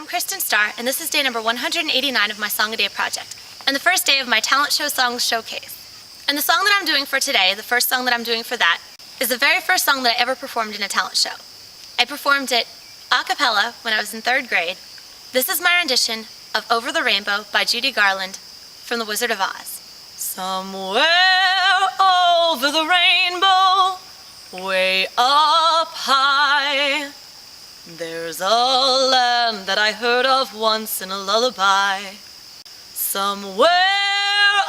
I'm Kristin Starr, and this is day number 189 of my Song a Day project, and the first day of my Talent Show Songs Showcase. And the song that I'm doing for today, the first song that I'm doing for that, is the very first song that I ever performed in a talent show. I performed it a cappella when I was in 3rd grade. This is my rendition of Over the Rainbow by Judy Garland from The Wizard of Oz. Somewhere over the rainbow, way up high, there's a land that I heard of once in a lullaby. Somewhere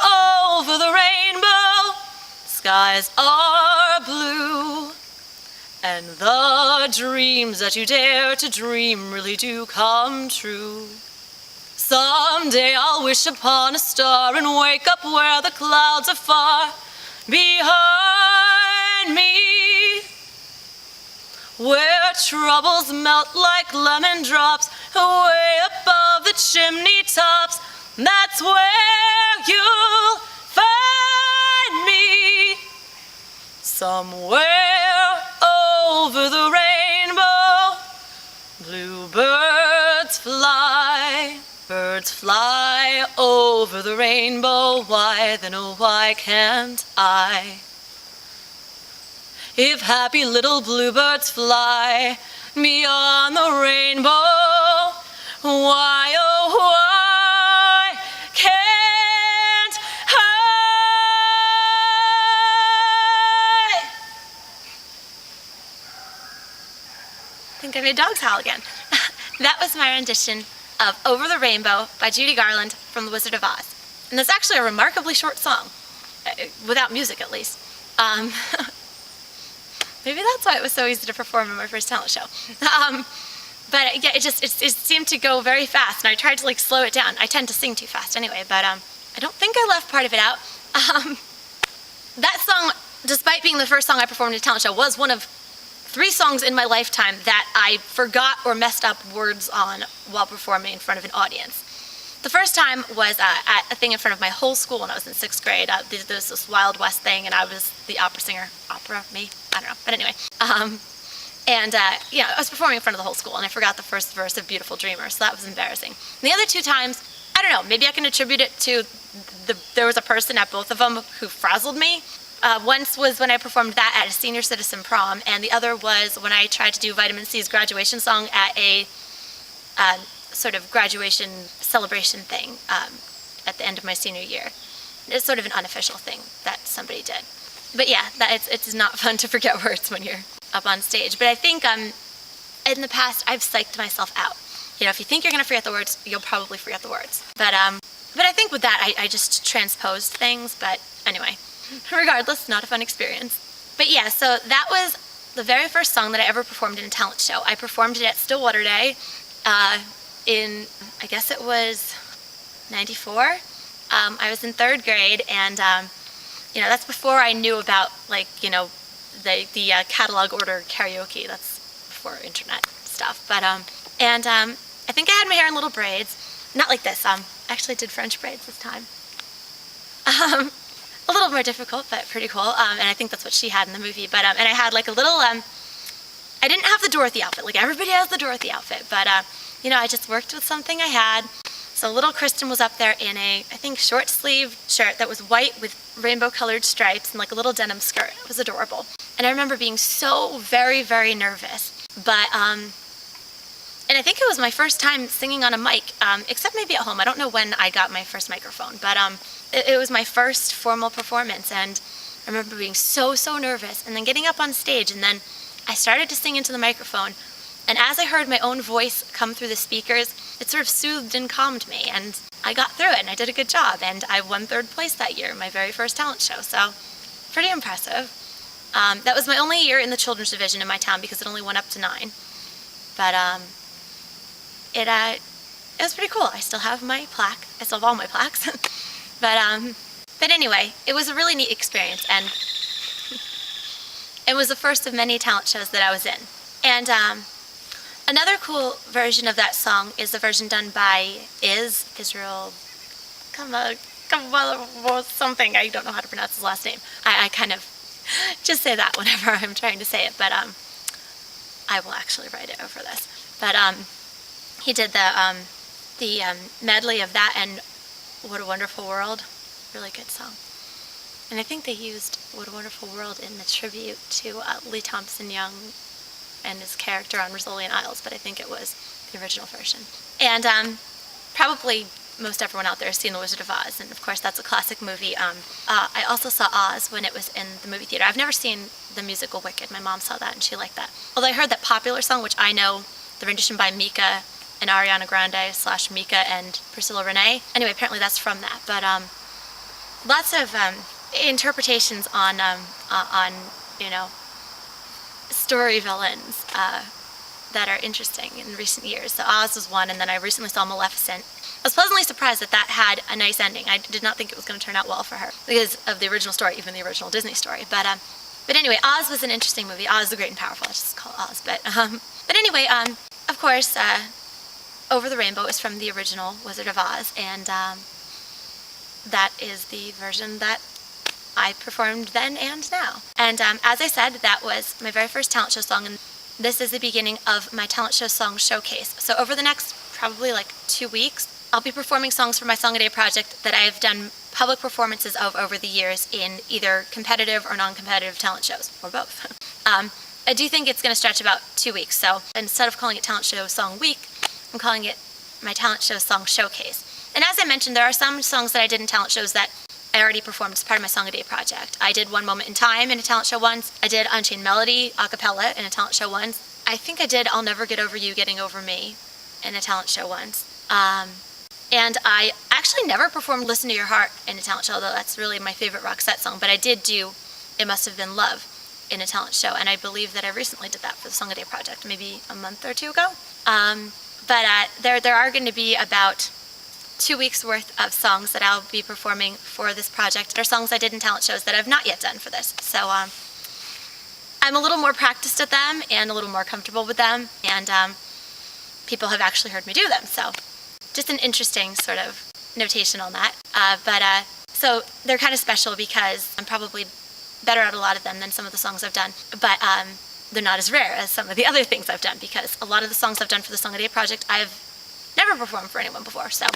over the rainbow, skies are blue, and the dreams that you dare to dream really do come true. Someday I'll wish upon a star and wake up where the clouds are far behind me, where troubles melt like lemon drops way above the chimney tops. That's where you'll find me, somewhere over the rainbow. Bluebirds fly, birds fly over the rainbow. Why then, oh why can't I? If happy little bluebirds fly beyond the rainbow, why, oh why can't I? I think I made dogs howl again. That was my rendition of Over the Rainbow by Judy Garland from The Wizard of Oz. And it's actually a remarkably short song, without music at least. Maybe that's why it was so easy to perform in my first talent show. But yeah, it seemed to go very fast, and I tried to like slow it down. I tend to sing too fast anyway, but I don't think I left part of it out. That song, despite being the first song I performed in a talent show, was one of 3 songs in my lifetime that I forgot or messed up words on while performing in front of an audience. The first time was at a thing in front of my whole school when I was in 6th grade. There was this Wild West thing, and I was the opera singer. Opera? Me? I don't know. But anyway. I was performing in front of the whole school, and I forgot the first verse of Beautiful Dreamer, so that was embarrassing. And the other 2 times, I don't know, maybe I can attribute it to there was a person at both of them who frazzled me. Once was when I performed that at a senior citizen prom, and the other was when I tried to do Vitamin C's graduation song at a sort of graduation celebration thing at the end of my senior year. It's sort of an unofficial thing that somebody did. But yeah, it's not fun to forget words when you're up on stage. But I think in the past I've psyched myself out. You know, if you think you're going to forget the words, you'll probably forget the words. But I think with that I just transposed things. But anyway, regardless, not a fun experience. But yeah, so that was the very first song that I ever performed in a talent show. I performed it at Stillwater Day in, I guess it was 94. I was in 3rd grade, and that's before I knew about the catalog order karaoke. That's before internet stuff. But I think I had my hair in little braids, not like this. I actually did French braids this time. A little more difficult, but pretty cool. And I think that's what she had in the movie. But and I had like a little. I didn't have the Dorothy outfit. Like everybody has the Dorothy outfit, but I just worked with something I had. So little Kristin was up there in a, I think, short sleeve shirt that was white with rainbow colored stripes and like a little denim skirt. It was adorable. And I remember being so very, very nervous. But, and I think it was my first time singing on a mic, except maybe at home. I don't know when I got my first microphone, but it was my first formal performance. And I remember being so, so nervous and then getting up on stage, and then I started to sing into the microphone. And as I heard my own voice come through the speakers, it sort of soothed and calmed me, and I got through it, and I did a good job, and I won 3rd place that year, my very first talent show, so pretty impressive. That was my only year in the children's division in my town because it only went up to 9, but it was pretty cool. I still have my plaque. I still have all my plaques, but anyway, it was a really neat experience, and it was the first of many talent shows that I was in, and another cool version of that song is the version done by Israel, something. I don't know how to pronounce his last name. I kind of just say that whenever I'm trying to say it, but I will actually write it over this. But He did the medley of that and What a Wonderful World. Really good song. And I think they used What a Wonderful World in the tribute to Lee Thompson Young and his character on Rizzolian Isles, but I think it was the original version. And probably most everyone out there has seen The Wizard of Oz, and of course that's a classic movie. I also saw Oz when it was in the movie theater. I've never seen the musical Wicked. My mom saw that and she liked that. Although I heard that popular song, which I know, the rendition by Mika and Ariana Grande / Mika and Priscilla Renee. Anyway, apparently that's from that. But lots of interpretations on story villains that are interesting in recent years. So Oz was one, and then I recently saw Maleficent. I was pleasantly surprised that that had a nice ending. I did not think it was going to turn out well for her because of the original story, even the original Disney story. But anyway, Oz was an interesting movie. Oz the Great and Powerful. I just call it Oz. But anyway, of course, Over the Rainbow is from the original Wizard of Oz, and that is the version that I performed then and now. And as I said, that was my very first talent show song, and this is the beginning of my talent show song showcase. So over the next probably like 2 weeks, I'll be performing songs for my Song a Day project that I've done public performances of over the years in either competitive or non-competitive talent shows, or both. I do think it's going to stretch about 2 weeks, so instead of calling it Talent Show Song Week, I'm calling it my Talent Show Song Showcase. And as I mentioned, there are some songs that I did in talent shows that I already performed as part of my Song a Day project. I did One Moment in Time in a talent show once. I did Unchained Melody a cappella in a talent show once. I think I did I'll Never Get Over You Getting Over Me in a talent show once. And I actually never performed Listen to Your Heart in a talent show, though that's really my favorite Roxette song. But I did do It Must Have Been Love in a talent show, and I believe that I recently did that for the Song a Day project, maybe a month or two ago. But there are going to be about 2 weeks worth of songs that I'll be performing for this project. They're songs I did in talent shows that I've not yet done for this. So I'm a little more practiced at them and a little more comfortable with them, and people have actually heard me do them. So just an interesting sort of notation on that. So they're kind of special because I'm probably better at a lot of them than some of the songs I've done. But they're not as rare as some of the other things I've done, because a lot of the songs I've done for the Song a Day project I've never performed for anyone before. So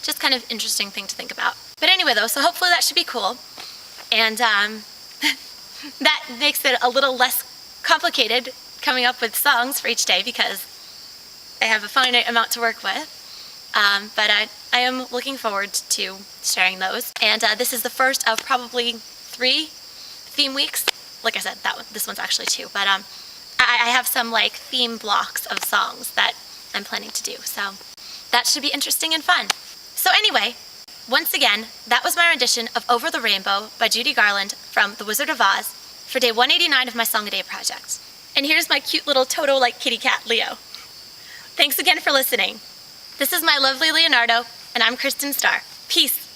just kind of interesting thing to think about. But anyway, though, so hopefully that should be cool. And that makes it a little less complicated coming up with songs for each day because I have a finite amount to work with. But I am looking forward to sharing those. And this is the first of probably 3 theme weeks. Like I said, this one's actually 2. But I have some like theme blocks of songs that I'm planning to do. So that should be interesting and fun. So anyway, once again, that was my rendition of Over the Rainbow by Judy Garland from The Wizard of Oz for day 189 of my Song a Day project. And here's my cute little Toto-like kitty cat, Leo. Thanks again for listening. This is my lovely Leonardo, and I'm Kristin Starr. Peace.